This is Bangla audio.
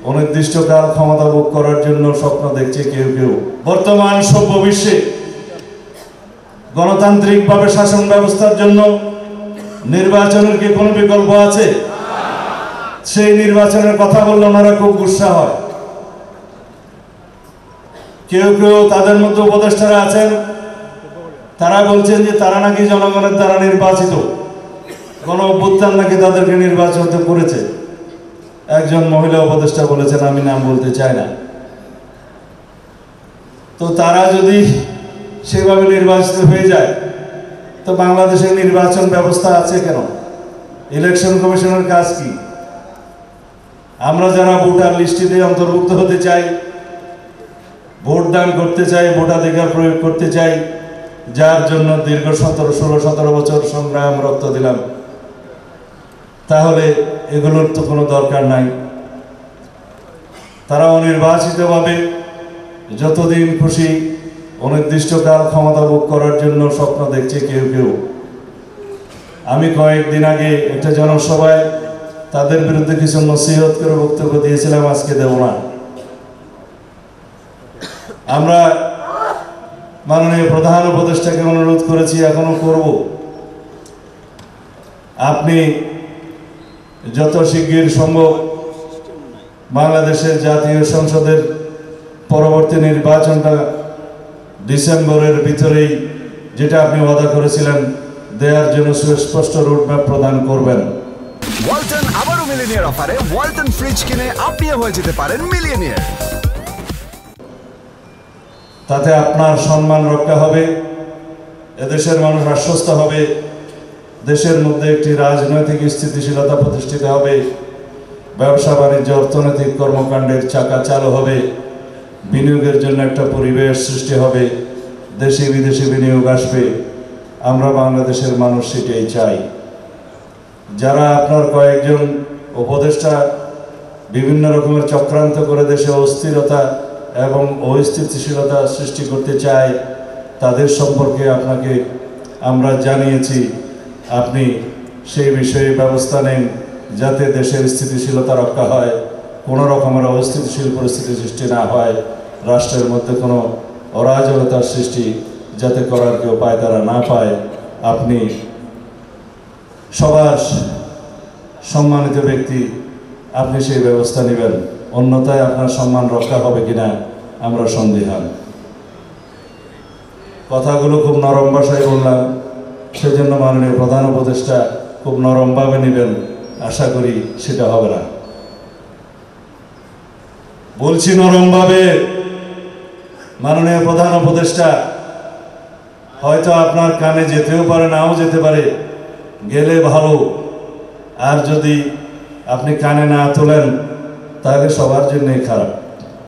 অনির্দিষ্টকাল ক্ষমতা ভোগ করার জন্য স্বপ্ন দেখছে কেউ কেউ। বর্তমান সভ্য বিশ্বে গণতান্ত্রিকভাবে শাসন ব্যবস্থার জন্য নির্বাচনের কি কোনো বিকল্প আছে? সেই নির্বাচনের কথা বললে ওনারা খুব গুসা হয়। কেউ কেউ তাদের মধ্যে উপদেষ্টারা আছেন, তারা বলছেন যে তারা নাকি জনগণের দ্বারা নির্বাচিত, গণ অভ্যুত্থান নাকি তাদেরকে নির্বাচিত করেছে। একজন মহিলা উপদেষ্টা বলেছেন, আমি নাম বলতে চাই না। তো তারা যদি সেভাবে নির্বাচিত হয়ে যায় তো বাংলাদেশের নির্বাচন ব্যবস্থা আছে কেন? ইলেকশন কমিশনের কাজ কি? আমরা যারা ভোটার লিস্টিতে অন্তর্ভুক্ত হতে চাই, ভোট দান করতে চাই, ভোটাধিকার প্রয়োগ করতে চাই, যার জন্য দীর্ঘ 16-17 বছর সংগ্রাম রক্ত দিলাম, তাহলে এগুলোর তো কোনো দরকার নাই। তারা অনির্বাচিতভাবে যতদিন খুশি অনির্দিষ্টকাল ক্ষমতা ভোগ করার জন্য স্বপ্ন দেখছে কেউ কেউ। আমি কয়েকদিন আগে একটা জনসভায় তাদের বিরুদ্ধে কিছু নসিহত করে বক্তব্য দিয়েছিলাম, আজকে দেব না। আমরা মাননীয় প্রধান উপদেষ্টাকে অনুরোধ করেছি, এখনো করব, আপনি যত শিগগির সম্ভব বাংলাদেশের জাতীয় সংসদের পরবর্তী নির্বাচনটা ডিসেম্বরের ভিতরেই, যেটা আপনি ওয়াদা করেছিলেন, দেওয়ার জন্য সুস্পষ্ট রোডম্যাপ প্রদান করবেন। ওয়ালটন আবারও মিলিয়নিয়ার অফারে ওয়ালটন ফ্রিজ কিনে আপনিও হয়ে যেতে পারেন মিলিয়নিয়ার। তাতে আপনার সম্মান রক্ষা হবে, এদেশের মানুষ আশ্বস্ত হবে, দেশের মধ্যে একটি রাজনৈতিক স্থিতিশীলতা প্রতিষ্ঠিত হবে, ব্যবসা বাণিজ্য অর্থনৈতিক কর্মকাণ্ডের চাকা চালু হবে, বিনিয়োগের জন্য একটা পরিবেশ সৃষ্টি হবে, দেশি বিদেশি বিনিয়োগ আসবে। আমরা বাংলাদেশের মানুষ সেটাই চাই। যারা আপনার কয়েকজন উপদেষ্টা বিভিন্ন রকমের চক্রান্ত করে দেশে অস্থিরতা এবং অস্থিতিশীলতা সৃষ্টি করতে চায়, তাদের সম্পর্কে আপনাকে আমরা জানিয়েছি। আপনি সেই বিষয়ে ব্যবস্থা নেন যাতে দেশের স্থিতিশীলতা রক্ষা হয়, কোনো রকমের অস্থিতিশীল পরিস্থিতি সৃষ্টি না হয়, রাষ্ট্রের মধ্যে কোনো অরাজকতার সৃষ্টি যাতে করার কেউ পায় তারা না পায়। আপনি সবার সম্মানিত ব্যক্তি, আপনি সেই ব্যবস্থা নেবেন, অন্যথায় আপনার সম্মান রক্ষা হবে কিনা আমরা সন্দিহান। কথাগুলো খুব নরম ভাষায় বললাম, সেজন্য মাননীয় প্রধান উপদেষ্টা খুব নরমভাবে নেবেন, আশা করি সেটা হবে না। বলছি নরমভাবে, মাননীয় প্রধান উপদেষ্টা, হয়তো আপনার কানে যেতেও পারে, নাও যেতে পারে, গেলে ভালো। আর যদি আপনি কানে না তোলেন তাহলে সবার জন্যই খারাপ।